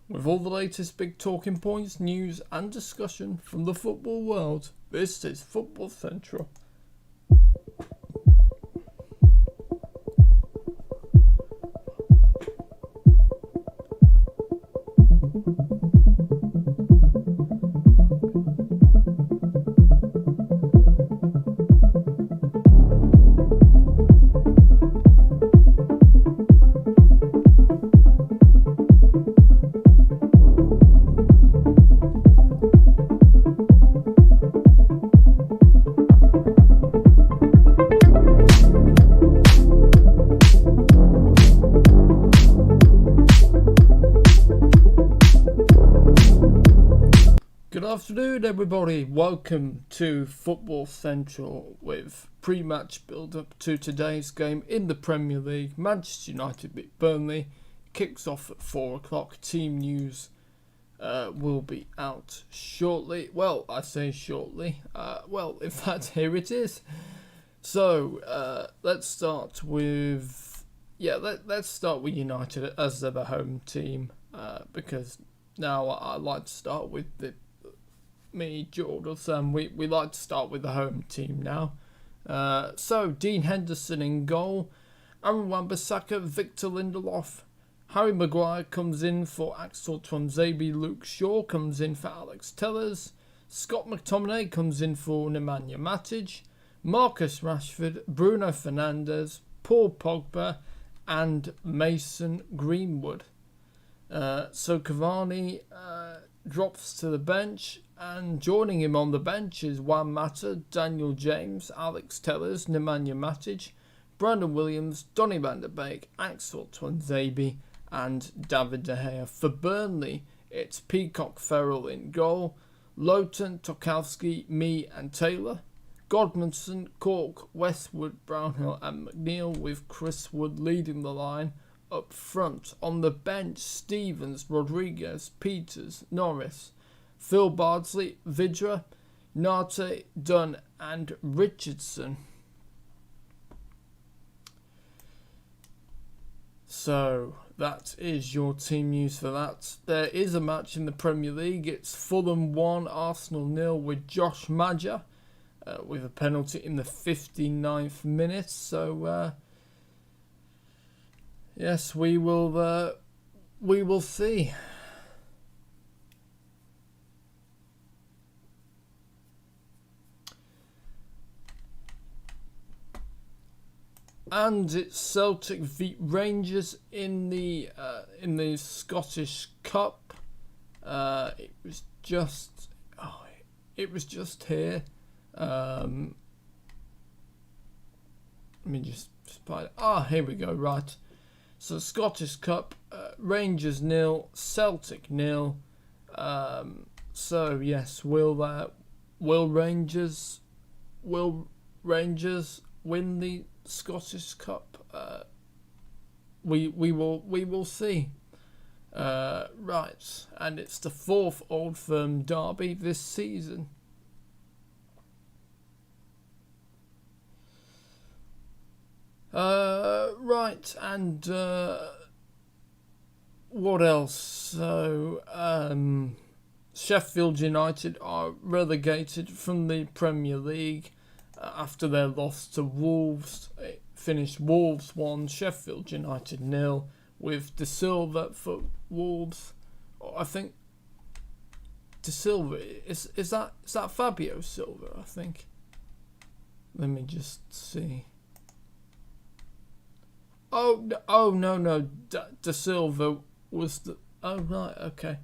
With all the latest big talking points, news and discussion from the football world, this is Football Central. Good afternoon, everybody. Welcome to Football Central with pre-match build-up to today's game in the Premier League. Manchester United beat Burnley. Kicks off at 4 o'clock. Team news will be out shortly. Well, I say shortly. In fact, here it is. So let's start with let's start with United as they're the home team because now I like to start with me, Jordan, Sam, we like to start with the home team now. So Dean Henderson in goal, Aaron Wan-Bissaka, Victor Lindelof, Harry Maguire comes in for Axel Tuanzebe, Luke Shaw comes in for Alex Tellers, Scott McTominay comes in for Nemanja Matic, Marcus Rashford, Bruno Fernandes, Paul Pogba and Mason Greenwood. So Cavani drops to the bench, and joining him on the bench is Juan Mata, Daniel James, Alex Tellers, Nemanja Matic, Brandon Williams, Donny van der Beek, Axel Tuanzebe and David De Gea. For Burnley, it's Peacock, Farrell in goal, Lowton, Tokowski, Mee and Taylor, Godmanson, Cork, Westwood, Brownhill and McNeil, with Chris Wood leading the line. Up front, on the bench, Stevens, Rodriguez, Peters, Norris, Phil Bardsley, Vidra, Nate, Dunn and Richardson. So that is your team news for that. There is a match in the Premier League. It's Fulham 1, Arsenal 0 with Josh Maja with a penalty in the 59th minute. So yes, we will see. And it's Celtic v Rangers in the Scottish Cup. It was just here. Let me just find it. Here we go. Right. So Scottish Cup, Rangers 0, Celtic 0. So yes, will Rangers win the Scottish Cup? We will see. Right, and it's the 4th Old Firm derby this season. Right, and what else? So Sheffield United are relegated from the Premier League after their loss to Wolves. It finished Wolves 1, Sheffield United 0, with De Silva for Wolves. I think De Silva is that Fabio Silva, I think. Let me just see. Oh no, De Silva was the. Oh right, okay,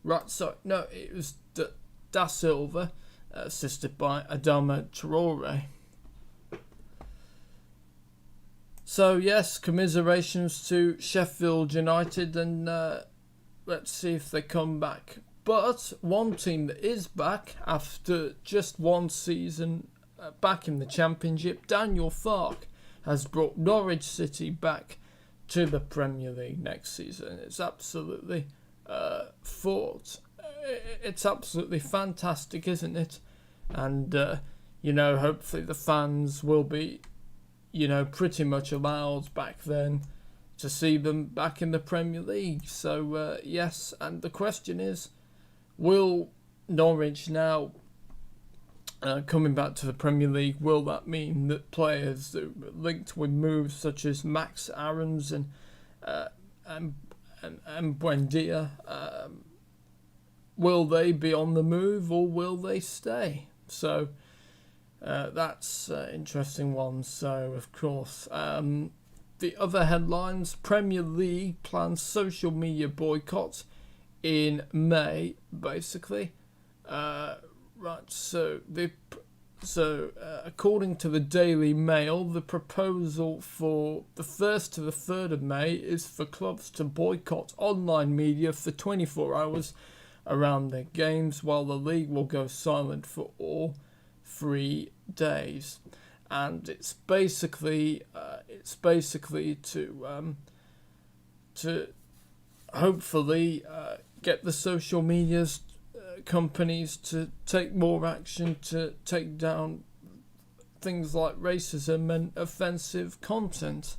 right. So no, it was Da Silva, assisted by Adama Traore. So yes, commiserations to Sheffield United, and let's see if they come back. But one team that is back after just one season back in the Championship, Daniel Farke, has brought Norwich City back to the Premier League next season. It's absolutely it's absolutely fantastic, isn't it? And hopefully the fans will be pretty much allowed back then to see them back in the Premier League. So yes, and the question is, will Norwich now coming back to the Premier League, will that mean that players that are linked with moves such as Max Aarons and Buendia, will they be on the move or will they stay? So that's an interesting one. So of course, the other headlines: Premier League plans social media boycott in May, basically. Right, so according to the Daily Mail, the proposal for the 1st to the 3rd of May is for clubs to boycott online media for 24 hours around their games, while the league will go silent for all 3 days. And it's basically to hopefully get the social media's companies to take more action to take down things like racism and offensive content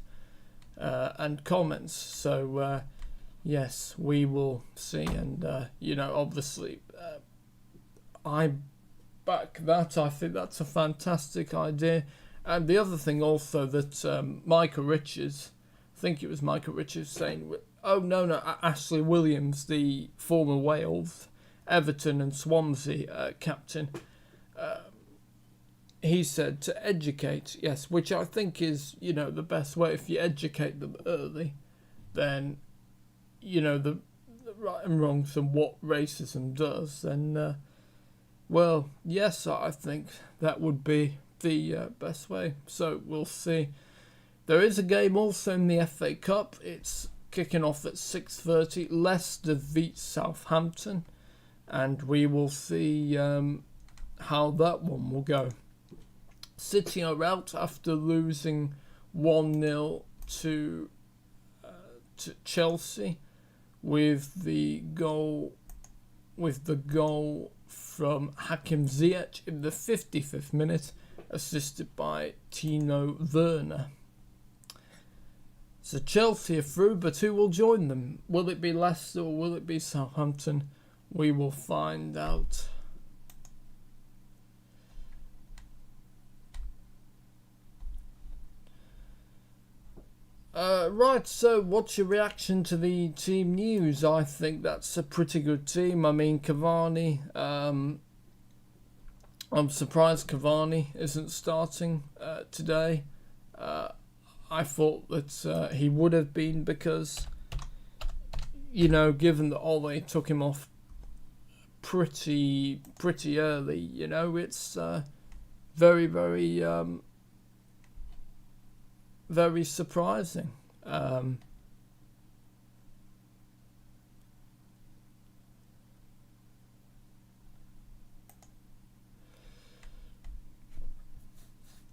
and comments. So yes, we will see, and obviously I back that. I think that's a fantastic idea. And the other thing also that Micah Richards, I think it was Micah Richards saying, Ashley Williams, the former Wales, Everton and Swansea captain, he said to educate, yes, which I think is, the best way. If you educate them early, then, the right and wrongs and what racism does, then, well, yes, I think that would be the best way. So we'll see. There is a game also in the FA Cup. It's kicking off at 6:30. Leicester beat Southampton, and we will see how that one will go. City are out after losing 1-0 to Chelsea, with the goal from Hakim Ziyech in the 55th minute, assisted by Tino Werner. So Chelsea are through, but who will join them? Will it be Leicester or will it be Southampton? We will find out. Right, so what's your reaction to the team news? I think that's a pretty good team. I mean, Cavani, I'm surprised Cavani isn't starting today. I thought that he would have been, because, given that Ole took him off pretty early, it's very, very, very surprising.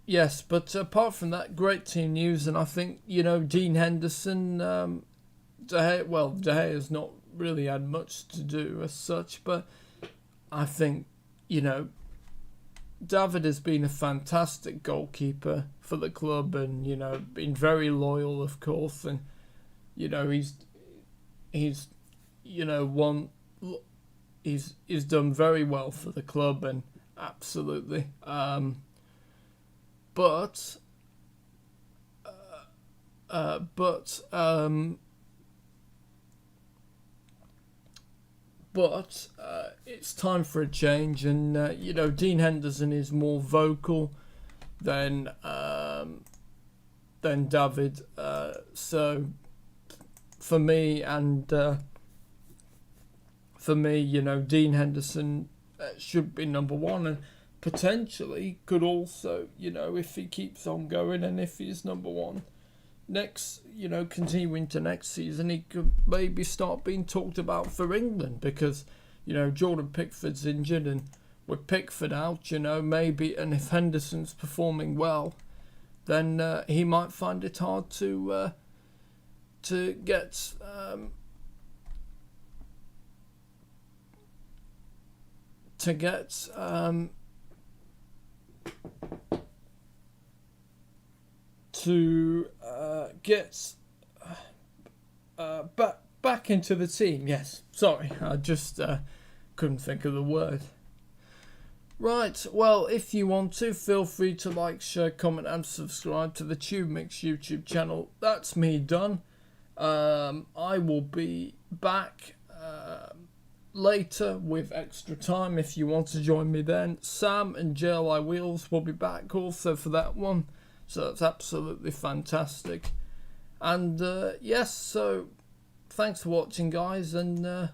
Yes, but apart from that, great team news, and I think, Dean Henderson, De Gea's not really had much to do as such, but I think, David has been a fantastic goalkeeper for the club, and, been very loyal, of course, and, he's done very well for the club, and absolutely. But it's time for a change, and Dean Henderson is more vocal than David. So for me, Dean Henderson should be number one, and potentially could also, if he keeps on going and if he's number one next, continuing to next season, he could maybe start being talked about for England, because, Jordan Pickford's injured, and with Pickford out, maybe, and if Henderson's performing well, then he might find it hard to get But back into the team. Yes, sorry, I just couldn't think of the word. Right, well, if you want to, feel free to like, share, comment and subscribe to the TubeMix YouTube channel. That's me done. I will be back later with extra time if you want to join me then. Sam and JLI Wheels will be back also for that one. So that's absolutely fantastic. And yes, so thanks for watching, guys, and